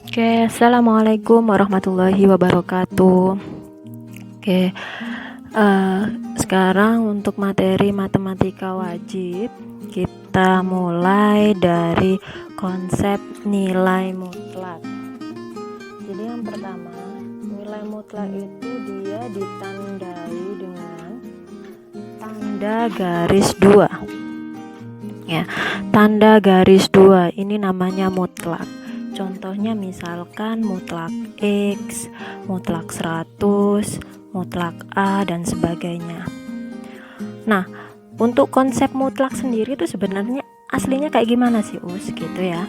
Oke, assalamualaikum warahmatullahi wabarakatuh. Oke, eh, sekarang untuk materi matematika wajib, kita mulai dari konsep nilai mutlak. Jadi yang pertama, nilai mutlak itu dia ditandai dengan tanda garis 2. Ya, tanda garis 2 ini namanya mutlak. Contohnya misalkan mutlak X, mutlak 100, mutlak A, dan sebagainya. Nah, untuk konsep mutlak sendiri itu sebenarnya aslinya kayak gimana sih, Us? Gitu ya.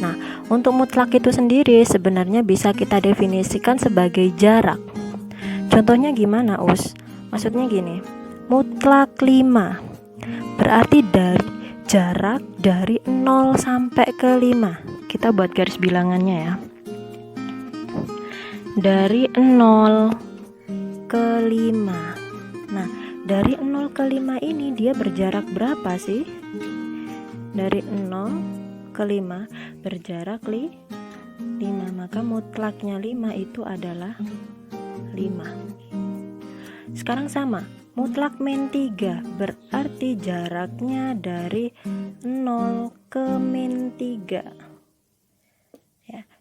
Nah, untuk mutlak itu sendiri sebenarnya bisa kita definisikan sebagai jarak. Contohnya gimana, Us? Maksudnya gini, mutlak 5 berarti dari jarak dari 0 sampai ke 5. Kita buat garis bilangannya ya. Dari 0 ke 5. Nah, dari 0 ke 5 ini dia berjarak berapa sih? Dari 0 ke 5 berjarak 5. Maka mutlaknya 5 itu adalah 5. Sekarang sama, mutlak min 3 berarti jaraknya dari 0 ke min 3.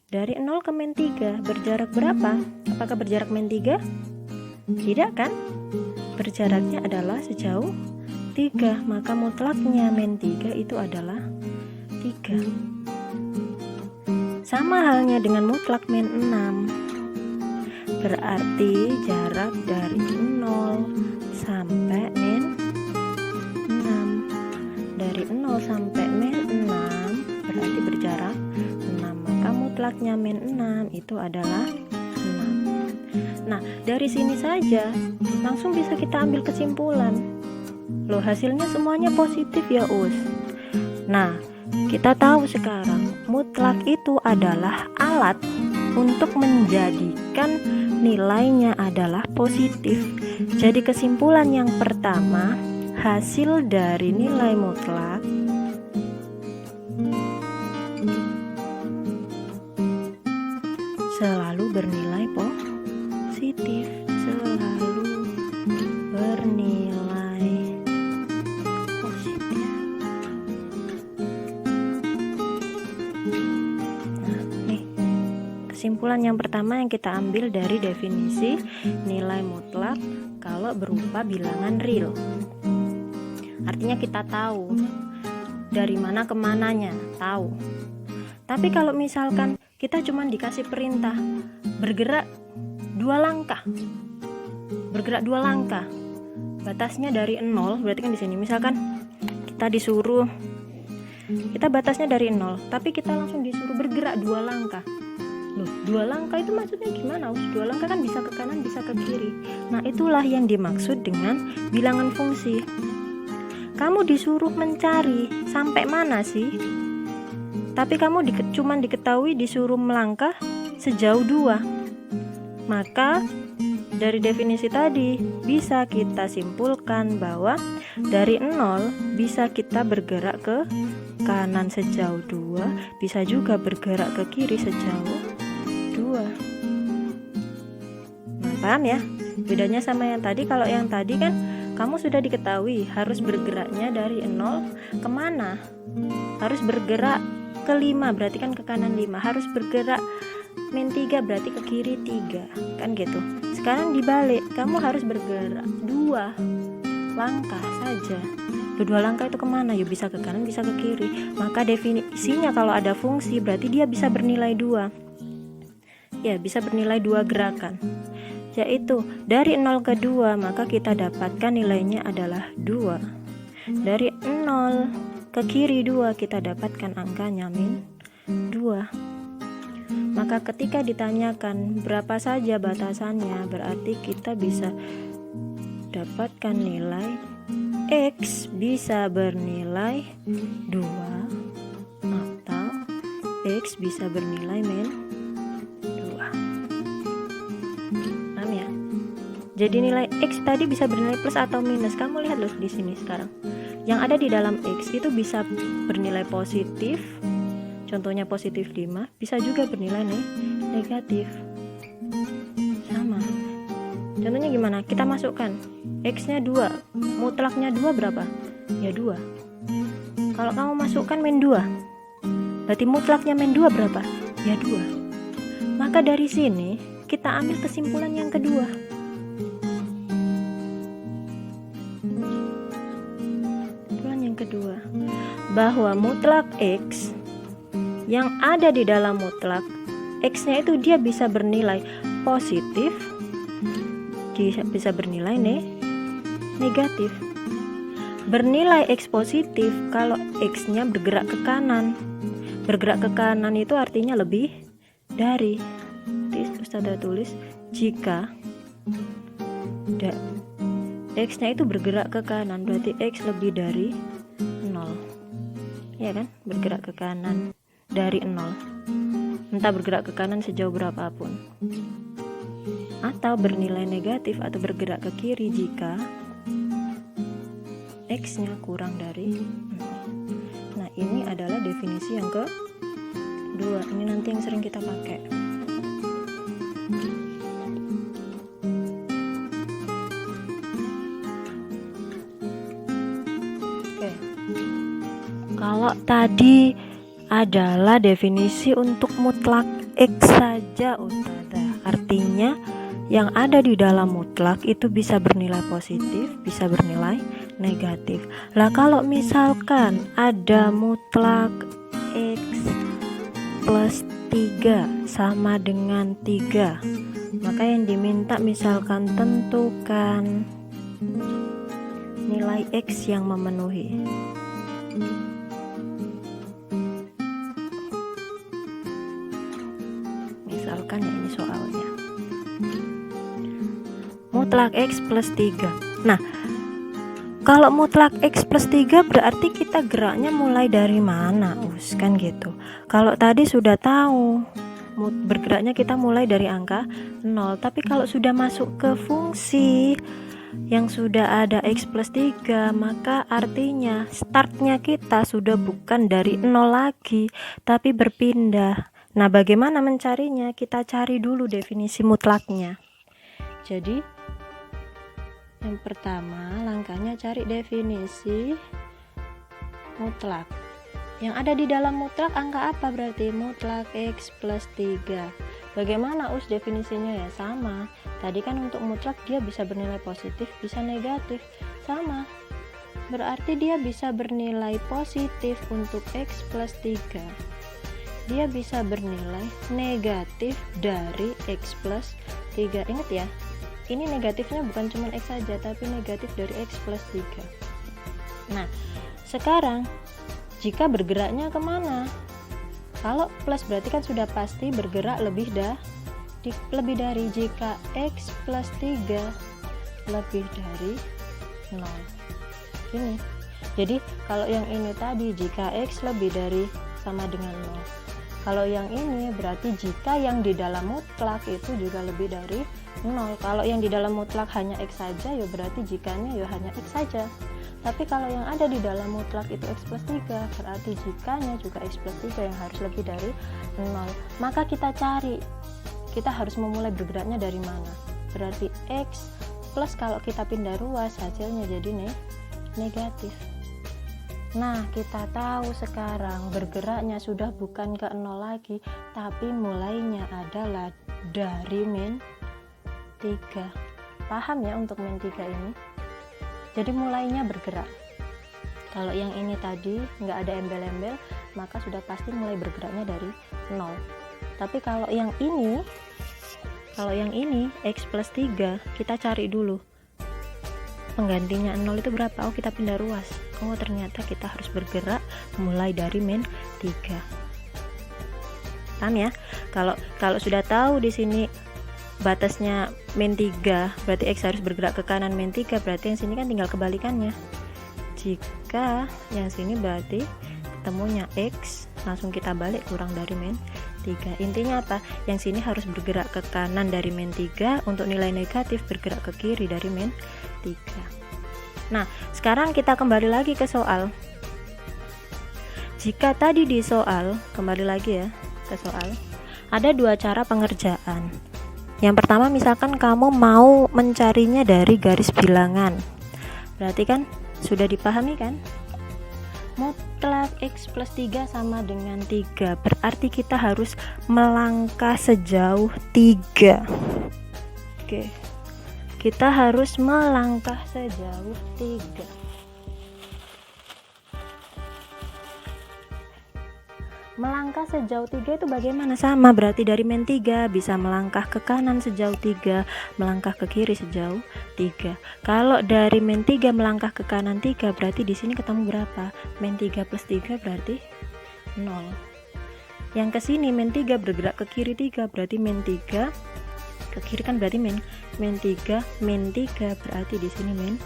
Dari 0 ke min 3 berjarak berapa? Apakah berjarak min 3? Tidak kan? Berjaraknya adalah sejauh 3. Maka mutlaknya min 3 itu adalah 3. Sama halnya dengan mutlak min 6. Berarti jarak dari 0 sampai min 6. Dari 0 sampai min 6 berarti berjarak 6. Maka mutlaknya min 6 itu adalah 6. Nah, dari sini saja langsung bisa kita ambil kesimpulan. Loh, hasilnya semuanya positif ya, Us. Nah, kita tahu sekarang mutlak itu adalah alat untuk menjadikan nilainya adalah positif. Jadi kesimpulan yang pertama, hasil dari nilai mutlak selalu bernilai positif, selalu bernilai positif. Nah, nih kesimpulan yang pertama yang kita ambil dari definisi nilai mutlak kalau berupa bilangan real. Artinya kita tahu dari mana ke mananya, tahu. Tapi kalau misalkan kita cuma dikasih perintah bergerak 2 langkah, batasnya dari 0, berarti kan di sini misalkan kita disuruh, kita batasnya dari 0, tapi kita langsung disuruh bergerak 2 langkah. Loh, 2 langkah itu maksudnya gimana? 2 langkah kan bisa ke kanan, bisa ke kiri. Nah, itulah yang dimaksud dengan bilangan fungsi. Kamu disuruh mencari sampai mana sih? Tapi kamu cuma diketahui disuruh melangkah sejauh 2. Maka dari definisi tadi bisa kita simpulkan bahwa dari 0 bisa kita bergerak ke kanan sejauh 2, bisa juga bergerak ke kiri sejauh 2. Nah, paham ya? Bedanya sama yang tadi. Kalau yang tadi kan kamu sudah diketahui harus bergeraknya dari 0 kemana? Harus bergerak ke 5, berarti kan ke kanan 5. Harus bergerak min 3, berarti ke kiri 3. Kan gitu. Sekarang dibalik, kamu harus bergerak 2 langkah saja. 2 langkah itu kemana? Ya bisa ke kanan, bisa ke kiri. Maka definisinya kalau ada fungsi berarti dia bisa bernilai 2. Ya, bisa bernilai 2 gerakan. Yaitu dari 0 ke 2, maka kita dapatkan nilainya adalah 2. Dari 0 ke kiri 2, kita dapatkan angkanya min 2. Maka ketika ditanyakan berapa saja batasannya, berarti kita bisa dapatkan nilai X bisa bernilai 2 atau X bisa bernilai min 2. Paham ya? Jadi nilai X tadi bisa bernilai plus atau minus. Kamu lihat loh di sini sekarang. Yang ada di dalam X itu bisa bernilai positif, contohnya positif 5, bisa juga bernilai negatif. Sama. Contohnya gimana? Kita masukkan X-nya 2, mutlaknya 2 berapa? Ya 2. Kalau kamu masukkan min 2, berarti mutlaknya min 2 berapa? Ya 2. Maka dari sini kita ambil kesimpulan yang kedua. Bahwa mutlak X yang ada di dalam mutlak X-nya itu dia bisa bernilai positif, bisa bernilai negatif. Bernilai X positif kalau X-nya bergerak ke kanan. Bergerak ke kanan itu artinya lebih dari. Ustazah tulis jika X-nya itu bergerak ke kanan, berarti X lebih dari 0. Ya kan, bergerak ke kanan dari 0, entah bergerak ke kanan sejauh berapapun, atau bernilai negatif atau bergerak ke kiri jika X-nya kurang dari 0. Nah, ini adalah definisi yang kedua. Ini nanti yang sering kita pakai. Kalau tadi adalah definisi untuk mutlak X saja, Ustazah. Artinya yang ada di dalam mutlak itu bisa bernilai positif, bisa bernilai negatif. Lah kalau misalkan ada mutlak X plus 3 sama dengan 3, maka yang diminta misalkan tentukan nilai X yang memenuhi. Misalkan ya, ini soalnya mutlak X plus 3. Nah, kalau mutlak X plus 3 berarti kita geraknya mulai dari mana, kan gitu. Kalau tadi sudah tahu bergeraknya kita mulai dari angka 0, tapi kalau sudah masuk ke fungsi yang sudah ada X plus 3, maka artinya startnya kita sudah bukan dari 0 lagi, tapi berpindah. Nah, bagaimana mencarinya? Kita cari dulu definisi mutlaknya. Jadi, yang pertama langkahnya cari definisi mutlak. Yang ada di dalam mutlak angka apa berarti? Mutlak X plus 3. Bagaimana definisinya? Ya sama. Tadi kan untuk mutlak dia bisa bernilai positif, bisa negatif. Sama. Berarti dia bisa bernilai positif untuk X plus 3. Dia bisa bernilai negatif dari X plus 3. Ingat ya, ini negatifnya bukan cuma X saja, tapi negatif dari X plus 3. Nah, sekarang jika bergeraknya kemana? Kalau plus berarti kan sudah pasti bergerak lebih dari. Jika X plus 3 lebih dari 0. Ini. Jadi kalau yang ini tadi jika X lebih dari sama dengan 0. Kalau yang ini berarti jika yang di dalam mutlak itu juga lebih dari 0. Kalau yang di dalam mutlak hanya X saja, ya berarti jikanya ya hanya X saja. Tapi kalau yang ada di dalam mutlak itu X plus 3, berarti jikanya juga X plus 3 yang harus lebih dari 0. Maka kita cari, kita harus memulai bergeraknya dari mana. Berarti X plus kalau kita pindah ruas hasilnya jadi negatif. Nah, kita tahu sekarang bergeraknya sudah bukan ke 0 lagi, tapi mulainya adalah dari min 3. Paham ya untuk min 3 ini? Jadi mulainya bergerak. Kalau yang ini tadi nggak ada embel-embel, maka sudah pasti mulai bergeraknya dari 0. Tapi kalau yang ini X plus 3, kita cari dulu penggantinya 0 itu berapa. Oh, kita pindah ruas. Oh, ternyata kita harus bergerak mulai dari min 3. Paham ya? Kalau sudah tahu di sini batasnya min 3, berarti X harus bergerak ke kanan min 3, berarti yang sini kan tinggal kebalikannya. Jika yang sini berarti ketemunya X, langsung kita balik kurang dari min 3. Intinya apa? Yang sini harus bergerak ke kanan dari min 3, untuk nilai negatif bergerak ke kiri dari min 3. Nah, sekarang kita kembali lagi ke soal. Jika tadi di soal, kembali lagi ya ke soal, ada dua cara pengerjaan. Yang pertama, misalkan kamu mau mencarinya dari garis bilangan, berarti kan sudah dipahami kan, mutlak X plus 3 sama dengan 3, berarti kita harus melangkah sejauh 3. Oke, kita harus melangkah sejauh 3. Melangkah sejauh 3 itu bagaimana? Sama, berarti dari min 3 bisa melangkah ke kanan sejauh 3, melangkah ke kiri sejauh 3. Kalau dari min 3 melangkah ke kanan 3, berarti di sini ketemu berapa? Min 3 plus 3 berarti 0. Yang ke sini min 3 bergerak ke kiri 3, berarti min 3 ke kiri kan berarti min 3 berarti di sini min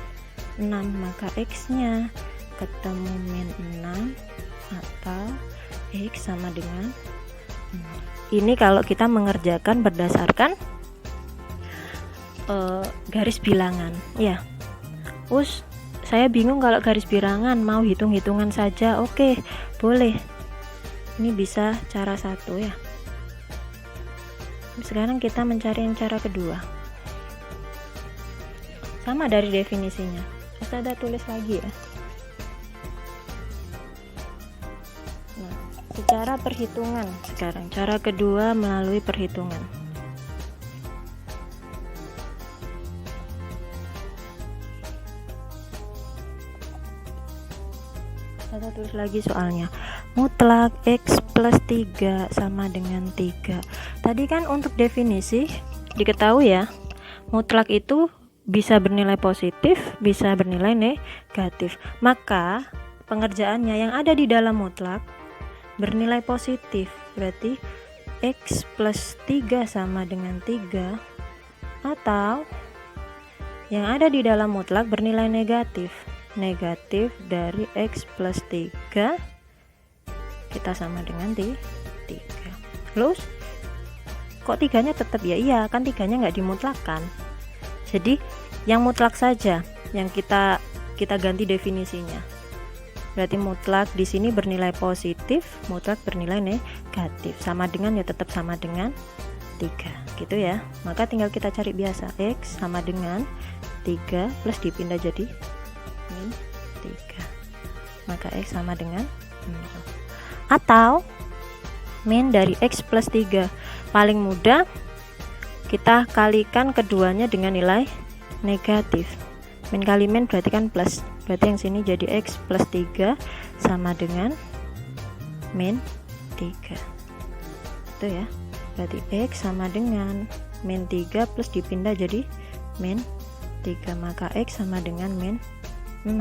6, maka X-nya ketemu min 6 atau X sama dengan 0. Ini kalau kita mengerjakan berdasarkan garis bilangan ya. Saya bingung kalau garis bilangan, mau hitung-hitungan saja. Oke, boleh. Ini bisa cara satu ya. Sekarang kita mencari yang cara kedua. Sama dari definisinya. Ustazah tulis lagi ya. Nah, secara perhitungan sekarang. Cara kedua melalui perhitungan. Saya tulis lagi soalnya. Mutlak X plus 3 sama dengan 3. Tadi kan untuk definisi diketahui ya, mutlak itu bisa bernilai positif, bisa bernilai negatif. Maka pengerjaannya yang ada di dalam mutlak bernilai positif, berarti X plus 3 sama dengan 3, atau yang ada di dalam mutlak bernilai negatif dari X plus 3 kita sama dengan 3. Terus kok 3-nya tetap ya? Iya, kan 3-nya nggak dimutlakan. Jadi yang mutlak saja yang kita ganti definisinya. Berarti mutlak di sini bernilai positif, mutlak bernilai negatif. Sama dengan ya tetap sama dengan 3. Gitu ya. Maka tinggal kita cari biasa. X sama dengan 3 plus dipindah jadi min 3. Maka X sama dengan 0. Atau min dari X plus 3. Paling mudah kita kalikan keduanya dengan nilai negatif. Min kali min berarti kan plus, berarti yang sini jadi X plus 3 sama dengan min 3. Itu ya, berarti X sama dengan min 3 plus dipindah jadi min 3, maka X sama dengan min 6.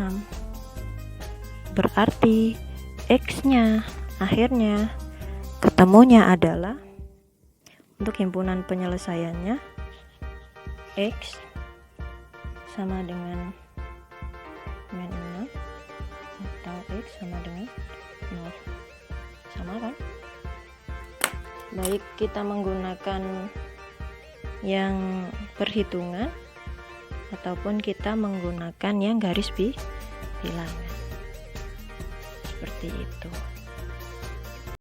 Berarti X nya akhirnya ketemunya adalah, untuk himpunan penyelesaiannya, X sama dengan min 6 atau X sama dengan 0. Sama kan? Baik kita menggunakan yang perhitungan ataupun kita menggunakan yang garis bilangan. Seperti itu.